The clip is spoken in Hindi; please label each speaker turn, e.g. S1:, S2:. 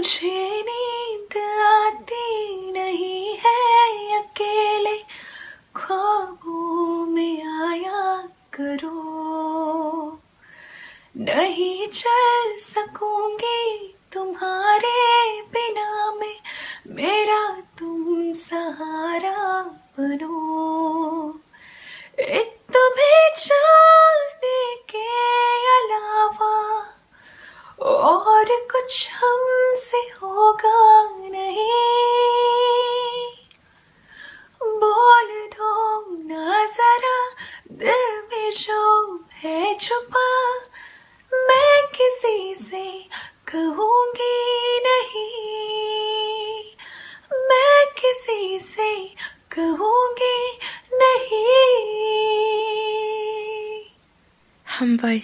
S1: मुझे नींद आती नहीं है, अकेले ख्वाबों में आया करो। नहीं चल सकूंगी तुम्हारे बिना मैं, मेरा तुम सहारा बनो। एक तुम्हें जाने के अलावा और कुछ हमसे होगा नहीं। बोल दो ना जरा दिल में जो है छुपा, मैं किसी से कहूँगी नहीं, मैं किसी से कहूँगी नहीं।
S2: हम भाई